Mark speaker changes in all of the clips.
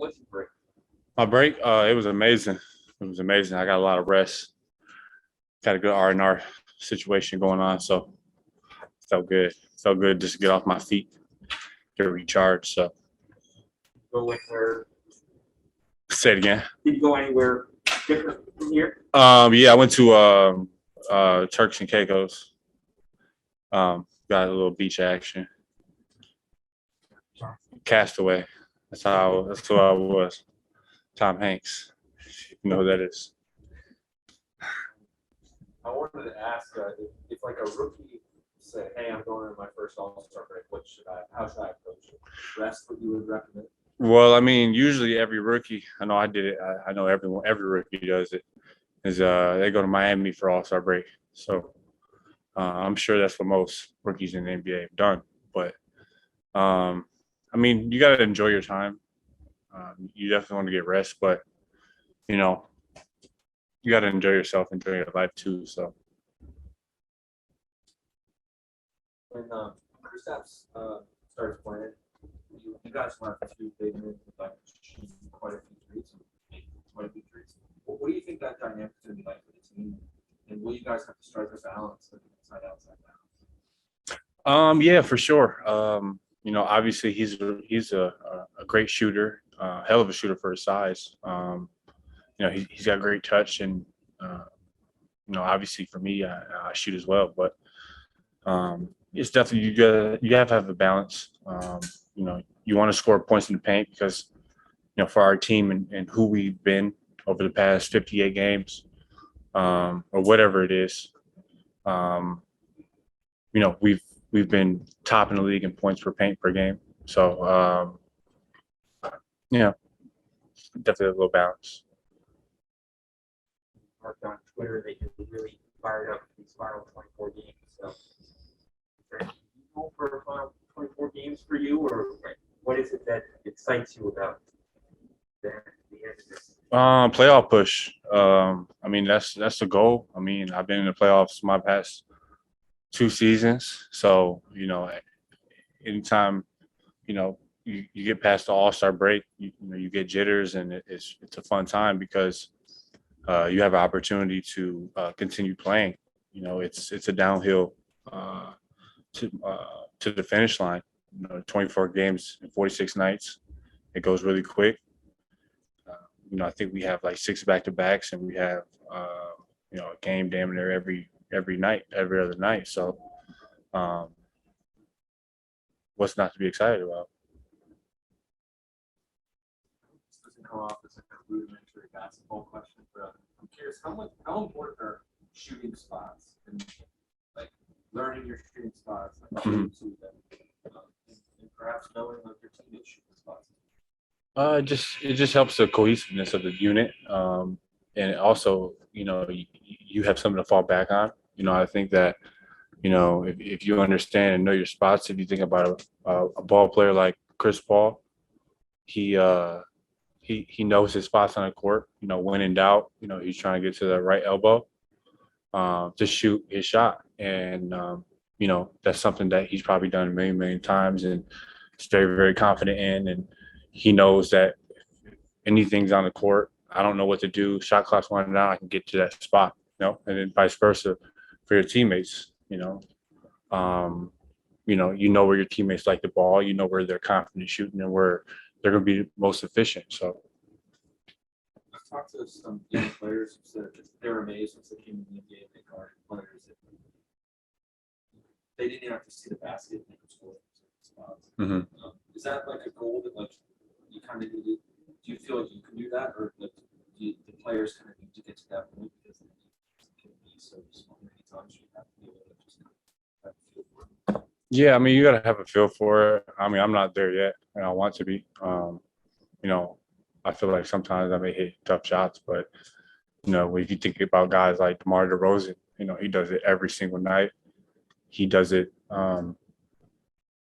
Speaker 1: was your break?
Speaker 2: My break, it was amazing. It was amazing. I got a lot of rest. Got a good R&R situation going on, so felt good. Felt good just to get off my feet, get recharged. So
Speaker 1: Go anywhere?
Speaker 2: say it again.
Speaker 1: Did you go anywhere different from here?
Speaker 2: Yeah, I went to Turks and Caicos. Got a little beach action. Castaway. That's who I was. Tom Hanks. You know who that is.
Speaker 1: I wanted to ask if like a rookie said, "Hey, I'm going to my first AllStar break. How should I approach it? Rest what you would recommend?"
Speaker 2: Well, I mean, usually every rookie, I know I did it. I know every rookie does it. Is they go to Miami for AllStar break. So I'm sure that's what most rookies in the NBA have done. But I mean, you got to enjoy your time. You definitely want to get rest, but you know, you got to enjoy yourself, enjoy your life too. So
Speaker 1: When Kristaps started playing, you guys went for 2 big minutes with like shooting quite a few threes, quite a few threes. What do you think that dynamic is going to be like for the team? And will you guys have to strike a balance, like inside outside balance?
Speaker 2: yeah, for sure. Obviously he's a great shooter, hell of a shooter for his size. He's got great touch, and obviously for me, I shoot as well. But it's definitely you have to have a balance. You want to score points in the paint because for our team and who we've been over the past 58 games, or whatever it is, we've been top in the league in points per paint per game. So definitely a little balance.
Speaker 1: Marked on Twitter that you're really fired up for these final 24 games. So, is there any goal for final 24 games for you, or what is it that excites you about the end of this?
Speaker 2: Playoff push. I mean, that's the goal. I mean, I've been in the playoffs my past 2 seasons. So, anytime, you get past the AllStar break, you get jitters, and it's a fun time because you have an opportunity to continue playing. It's a downhill to the finish line. 24 games in 46 nights. It goes really quick. I think we have like 6 back-to-backs, and we have a game damn near every night, every other night. So, what's not to be excited about?
Speaker 1: This doesn't come off as a rudimentary basketball question, but I'm curious how important are shooting spots and like learning your shooting spots, like to them, and perhaps knowing like your teammates shooting spots.
Speaker 2: It just helps the cohesiveness of the unit, and also you have something to fall back on. I think that if you understand and know your spots, if you think about a ball player like Chris Paul, he knows his spots on the court. When in doubt, he's trying to get to the right elbow to shoot his shot, and that's something that he's probably done a million times, and is very very confident in, and he knows that if anything's on the court, I don't know what to do. Shot clock's running out, I can get to that spot, and then vice versa for your teammates. You know where your teammates like the ball, where they're confident shooting and where they're going to be most efficient. So
Speaker 1: I've talked to some young players who said that they're amazed once they came in the NBA. They guard players that they didn't even have to see the basket and score spots. Is that like a goal that like you kind of need to? Do you feel like you can do that, or like the players kind of need to get to that point because it can be so small many times you have to be able to just have a feel for it?
Speaker 2: yeah, I mean, you got to have a feel for it. I mean, I'm not there yet, and I want to be. I feel like sometimes I may hit tough shots, but if you think about guys like DeMar DeRozan, he does it every single night. He does it, hand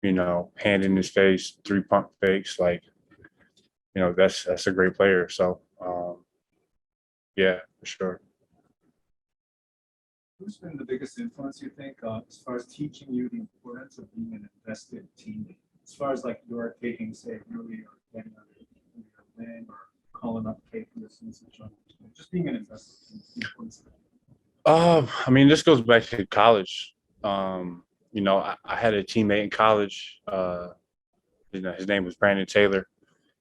Speaker 2: in his face, 3-pump fakes. Like, that's a great player. So, yeah, for sure.
Speaker 3: Who's been the biggest influence, you think, as far as teaching you the importance of being an invested teammate? As far as like you're taking, say, early or getting under your playing or calling up Kate for this and such on? Just being an investor.
Speaker 2: I mean, this goes back to college. You know, I had a teammate in college. You know, his name was Brandon Taylor,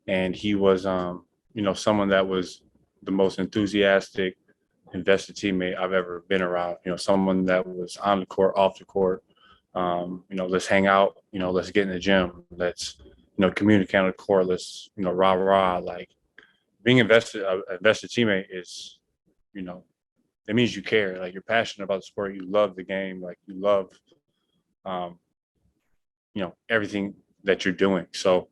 Speaker 2: and he was, you know, someone that was the most enthusiastic, invested teammate I've ever been around. You know, someone that was on the court, off the court. You know, let's hang out. You know, let's get in the gym. Let's, you know, communicate on the court. Let's, you know, rah rah. Like being invested teammate is, you know, it means you care. Like you're passionate about the sport. You love the game. Like you love, um, you know, everything that you're doing. So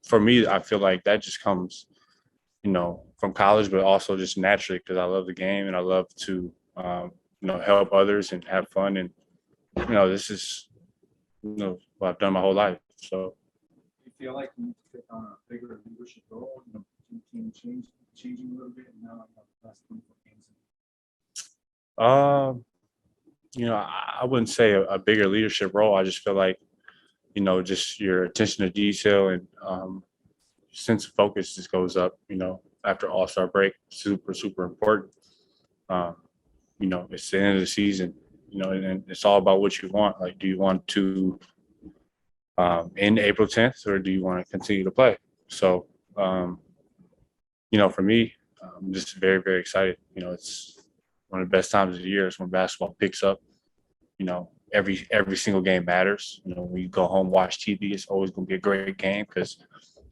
Speaker 2: for me, I feel like that just comes, you know, from college, but also just naturally because I love the game and I love to, you know, help others and have fun. And, you know, this is, you know, what I've done my whole life. So,
Speaker 3: Do you feel like you need to take on a bigger leadership role? You know, team changing a little bit and now you have the last 24 games.
Speaker 2: you know, I wouldn't say a bigger leadership role. I just feel like, you know, just your attention to detail and sense of focus just goes up, you know, after AllStar Break. Super, super important. Um, you know, it's the end of the season, you know, and it's all about what you want. Like, do you want to end April 10th or do you want to continue to play? So, you know, for me, I'm just very, very excited. You know, it's one of the best times of the year is when basketball picks up. You know, every single game matters. You know, when you go home, watch TV, it's always going to be a great game because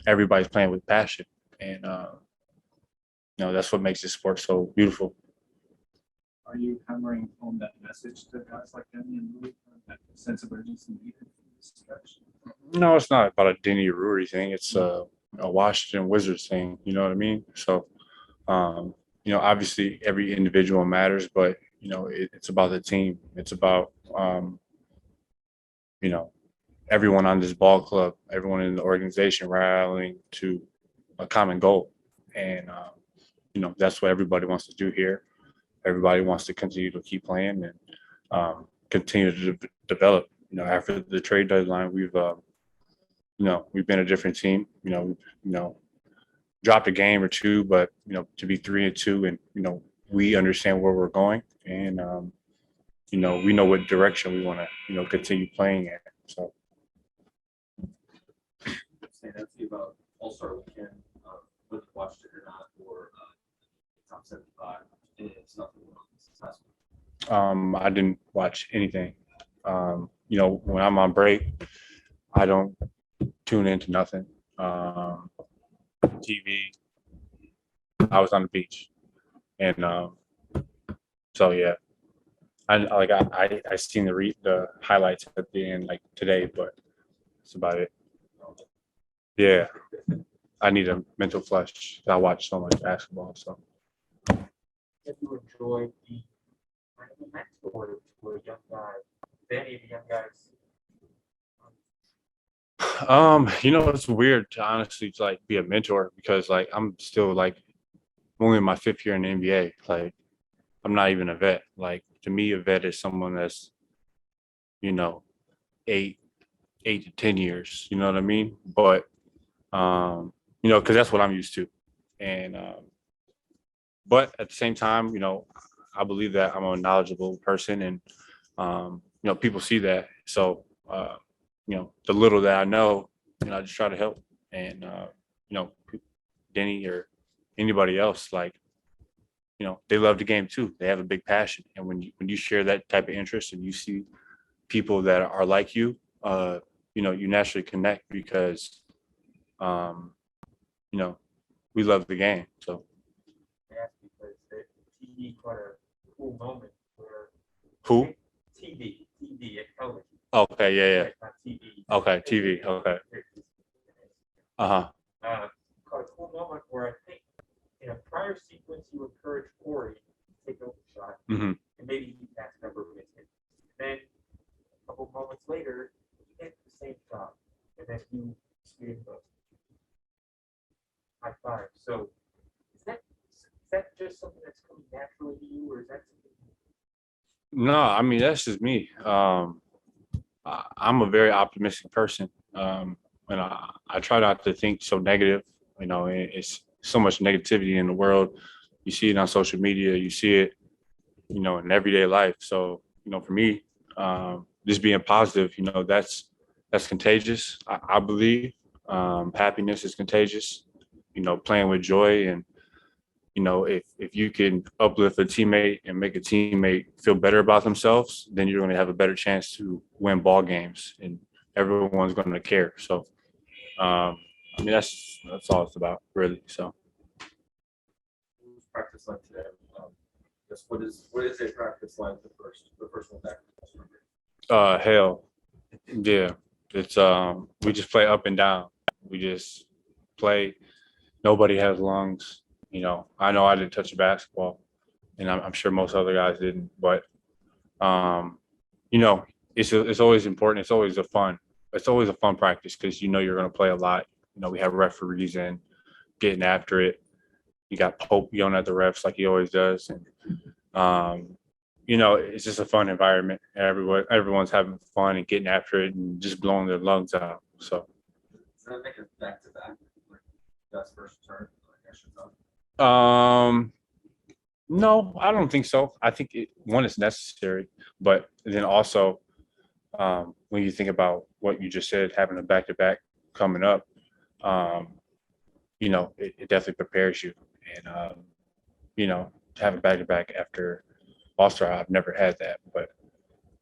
Speaker 2: everybody's playing with passion. And, you know, that's what makes this sport so beautiful.
Speaker 3: Are you hammering home that message to guys like Denny and Louis, that sense of urgency needed for this stretch?
Speaker 2: No, it's not about a Denny Rury thing. It's a Washington Wizards thing. You know what I mean? So, you know, obviously every individual matters, but, you know, it's about the team. It's about, you know, everyone on this ball club, everyone in the organization rallying to a common goal. And, you know, that's what everybody wants to do here. Everybody wants to continue to keep playing and continue to develop. You know, after the trade deadline, we've, you know, we've been a different team. You know, dropped a game or two, but you know, to be 3-2, and you know, we understand where we're going, and you know, we know what direction we want to, you know, continue playing in. So.
Speaker 1: Saying that to you about All-Star Weekend, whether you watched it or not, or top 75, and it's nothing wrong with this last week.
Speaker 2: I didn't watch anything. You know, when I'm on break, I don't tune into nothing. TV. I was on the beach, and so yeah, I seen the highlights at the end like today, but that's about it. Yeah, I need a mental flush. I watch so much basketball, so.
Speaker 4: If you enjoyed the mentor for young guys, any of the young guys.
Speaker 2: You know, it's weird to honestly like be a mentor because like I'm still like only in my 5th year in the NBA. Like I'm not even a vet. Like to me, a vet is someone that's, you know, 8 to 10 years. You know what I mean? But you know, because that's what I'm used to. And but at the same time, you know, I believe that I'm a knowledgeable person, and you know, people see that. So you know, the little that I know, you know, I just try to help. And you know, Denny or anybody else, like, you know, they love the game too. They have a big passion, and when you share that type of interest, and you see people that are like you, you know, you naturally connect because, you know, we love the game. So.
Speaker 4: Asked because the TV caught a cool moment where
Speaker 2: Who?
Speaker 4: TV at television.
Speaker 2: Okay, yeah.
Speaker 4: Right, not TV.
Speaker 2: Okay, TV. Okay. Uh-huh.
Speaker 4: Caught a cool moment where I think in a prior sequence you encouraged Corey to take over the shot,
Speaker 2: Mm-hmm.
Speaker 4: and maybe he passed number missed it. Then a couple moments later, he hit the same shot, and then you gave a high five. So is that just something that's coming naturally to you, or is that something?
Speaker 2: No, I mean, that's just me. I'm a very optimistic person. And I try not to think so negative, You know, it's so much negativity in the world. You see it on social media. You see it, you know, in everyday life. So, you know, for me, just being positive, you know, that's contagious. I believe happiness is contagious. You know, playing with joy, and you know, if you can uplift a teammate and make a teammate feel better about themselves, then you're going to have a better chance to win ball games, and everyone's going to care. So, I mean, that's all it's about, really. So,
Speaker 1: What was practice like today? Just what is a practice like the first one back?
Speaker 2: hell, yeah, it's we just play up and down. We just play. Nobody has lungs. You know I didn't touch a basketball, and I'm sure most other guys didn't. But you know, it's always important. It's always a fun practice because you know you're going to play a lot. You know, we have referees and getting after it. You got Pope yelling at the refs like he always does, and you know, it's just a fun environment. Everyone's having fun and getting after it and just blowing their lungs out. So.
Speaker 1: Does that make it back to back? Like that's first turn. Like I should know.
Speaker 2: No, I don't think so. I think one is necessary, but then also when you think about what you just said, having a back to back coming up, you know, it definitely prepares you. And you know, to have a back to back after AllStar, I've never had that, but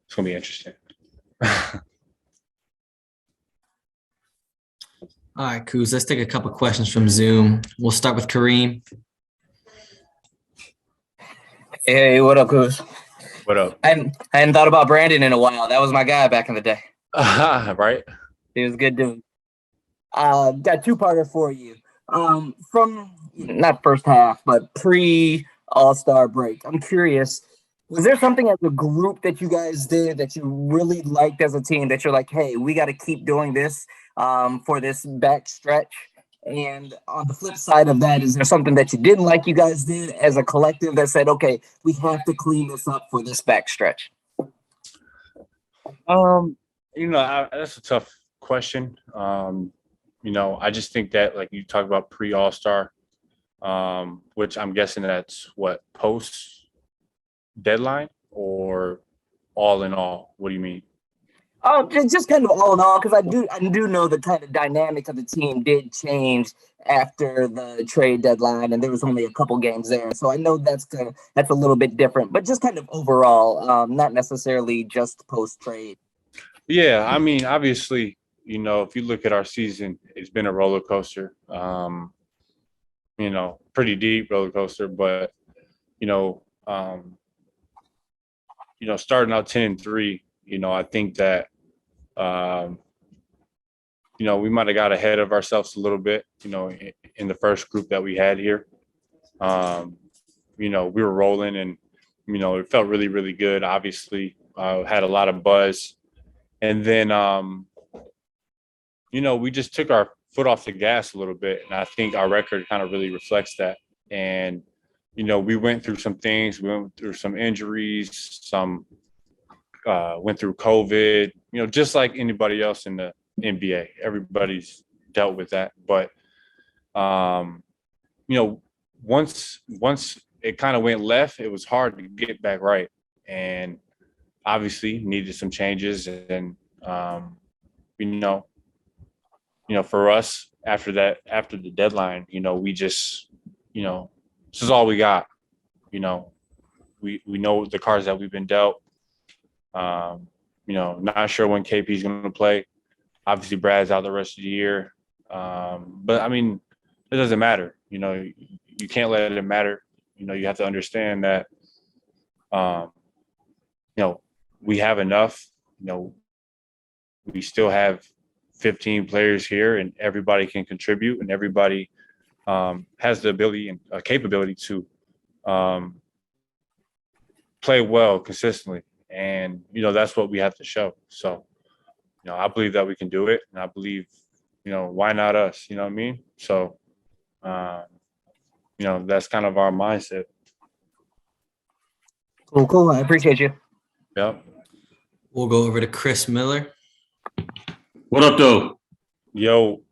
Speaker 2: it's gonna be interesting.
Speaker 5: All right, Kuz, let's take a couple questions from Zoom. We'll start with Kareem.
Speaker 6: Hey, what up, Kuz?
Speaker 2: What up?
Speaker 6: I hadn't thought about Brandon in a while. That was my guy back in the day.
Speaker 2: Right?
Speaker 6: He was a good dude. Got two-parter for you. From not first half, but pre AllStar break. I'm curious, was there something as a group that you guys did that you really liked as a team that you're like, hey, we got to keep doing this for this back stretch? And on the flip side of that, is there something that you didn't like you guys did as a collective that said, okay, we have to clean this up for this back stretch?
Speaker 2: You know, that's a tough question. You know, I just think that like you talk about pre AllStar, which I'm guessing that's what, post deadline or all in all? What do you mean?
Speaker 6: Oh, just kind of all in all, because I do know the kind of dynamic of the team did change after the trade deadline, and there was only a couple games there, so I know that's a little bit different, but just kind of overall, not necessarily just post trade.
Speaker 2: Yeah, I mean, obviously, you know, if you look at our season, it's been a roller coaster. You know, pretty deep roller coaster, but you know, starting out 10-3, you know, I think that you know, we might have got ahead of ourselves a little bit, you know, in the first group that we had here. You know, we were rolling and, you know, it felt really, really good. Obviously, had a lot of buzz. And then, you know, we just took our foot off the gas a little bit. And I think our record kind of really reflects that. And, you know, we went through some things. We went through some injuries, went through COVID, you know, just like anybody else in the NBA. Everybody's dealt with that. But, you know, once it kind of went left, it was hard to get back right. And obviously needed some changes. And, you know, for us after the deadline, you know, we just, you know, this is all we got. You know, we know the cards that we've been dealt. You know, not sure when KP's going to play. Obviously, Brad's out the rest of the year. But I mean, it doesn't matter. You know, you can't let it matter. You know, you have to understand that, you know, we have enough. You know, we still have 15 players here, and everybody can contribute, and everybody has the ability and capability to play well consistently. And, you know, that's what we have to show. So, you know, I believe that we can do it. And I believe, you know, why not us? You know what I mean? So, you know, that's kind of our mindset.
Speaker 6: Cool. I appreciate you.
Speaker 2: Yep.
Speaker 5: We'll go over to Chris Miller.
Speaker 7: What up, though?
Speaker 2: Yo.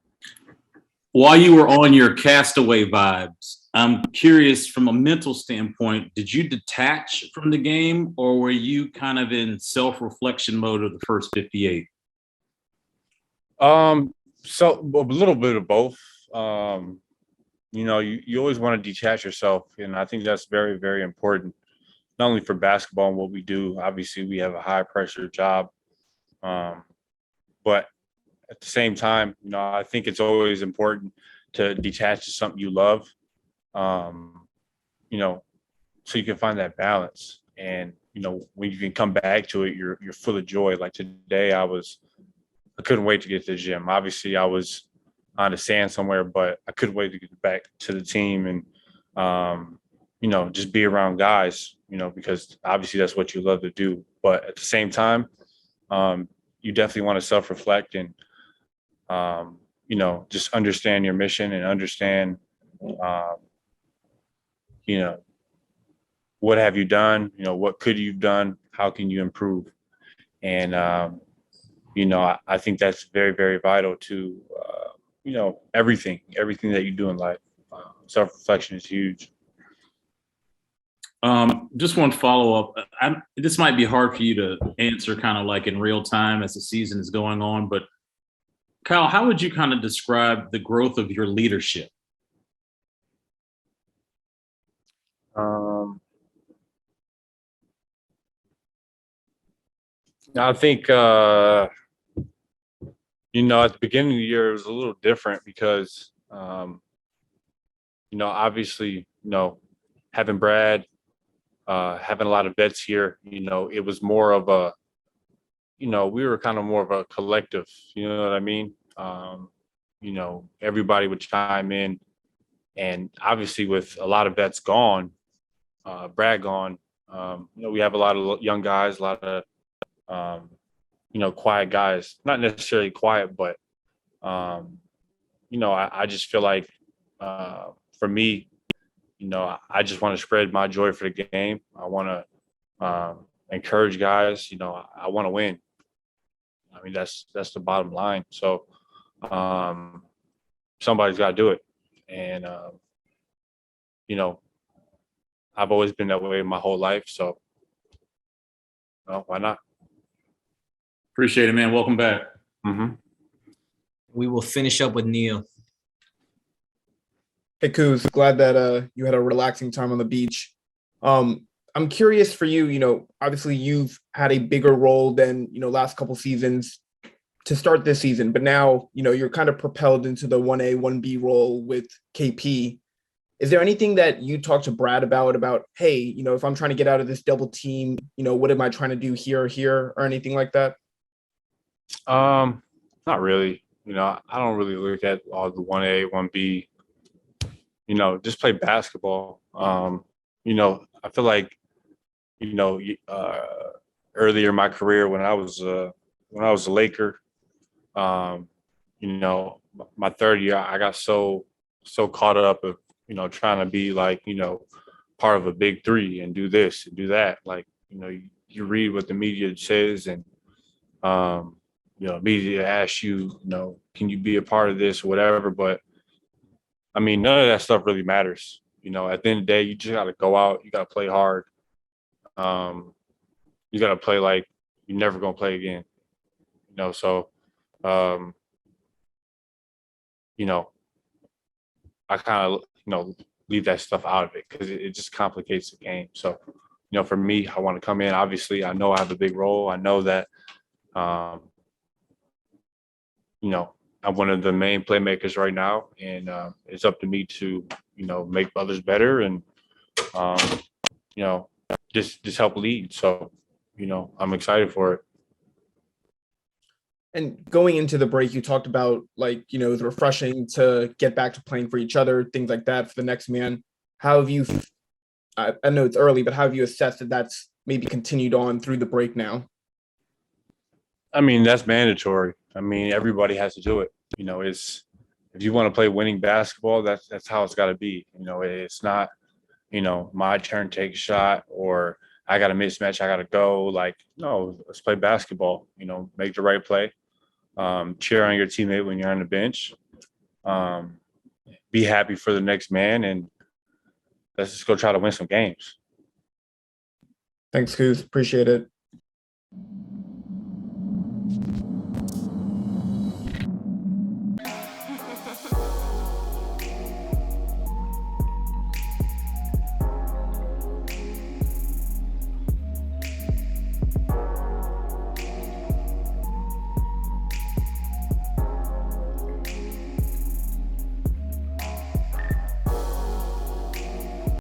Speaker 7: while you were on your castaway vibes, I'm curious from a mental standpoint, did you detach from the game or were you kind of in self-reflection mode of the first 58?
Speaker 2: So a little bit of both. You always want to detach yourself, and I think that's very, very important, not only for basketball and what we do. Obviously, we have a high pressure job, but at the same time, I think it's always important to detach to something you love, um, so you can find that balance. And when you can come back to it, you're full of joy. Like today, I couldn't wait to get to the gym. Obviously, I was on the sand somewhere, but I couldn't wait to get back to the team and just be around guys, because obviously that's what you love to do. But at the same time, you definitely want to self-reflect and just understand your mission and understand um, you know, what have you done? What could you've done? How can you improve? And I think that's very, very vital to everything that you do in life. Self-reflection is huge.
Speaker 7: Just one follow up. This might be hard for you to answer kind of like in real time as the season is going on, but Kyle, how would you kind of describe the growth of your leadership?
Speaker 2: I think at the beginning of the year it was a little different because obviously having Brad, having a lot of vets here, it was more of a we were kind of more of a collective, you know what I mean? Everybody would chime in. And obviously with a lot of vets gone, Brad gone, we have a lot of young guys, a lot of, quiet guys, not necessarily quiet, but, I just feel like for me, I just want to spread my joy for the game. I want to encourage guys, I want to win. I mean, that's the bottom line. So somebody's got to do it. And, I've always been that way my whole life. So why not?
Speaker 7: Appreciate it, man. Welcome back.
Speaker 2: Mm-hmm.
Speaker 5: We will finish up with Neil.
Speaker 8: Hey, Kuz, glad that you had a relaxing time on the beach. I'm curious for you, obviously you've had a bigger role than, last couple seasons to start this season, but now, you're kind of propelled into the 1A, 1B role with KP. Is there anything that you talk to Brad about, hey, if I'm trying to get out of this double team, what am I trying to do here, or anything like that?
Speaker 2: Not really. I don't really look at all the 1A, 1B, just play basketball. I feel like, earlier in my career when I was a Laker, my third year, I got so caught up of, trying to be like, part of a big three and do this and do that. Like, you read what the media says and, media asks you, can you be a part of this or whatever? But I mean, none of that stuff really matters. At the end of the day, you just got to go out. You got to play hard. You got to play like you're never going to play again. So, I kind of, leave that stuff out of it because it just complicates the game. So, for me, I want to come in. Obviously, I know I have a big role. I know that, I'm one of the main playmakers right now, and it's up to me to, make others better and, just help lead. So, I'm excited for it.
Speaker 8: And going into the break, you talked about it was refreshing to get back to playing for each other, things like that for the next man. How have you, I know it's early, but how have you assessed that that's maybe continued on through the break now?
Speaker 2: I mean, that's mandatory. I mean, everybody has to do it. It's if you want to play winning basketball, that's how it's got to be. It's not, my turn, take a shot, or I got a mismatch, I got to go. Like, no, let's play basketball. Make the right play. Cheer on your teammate when you're on the bench. be happy for the next man, and let's just go try to win some games.
Speaker 8: Thanks, Kuz. Appreciate it.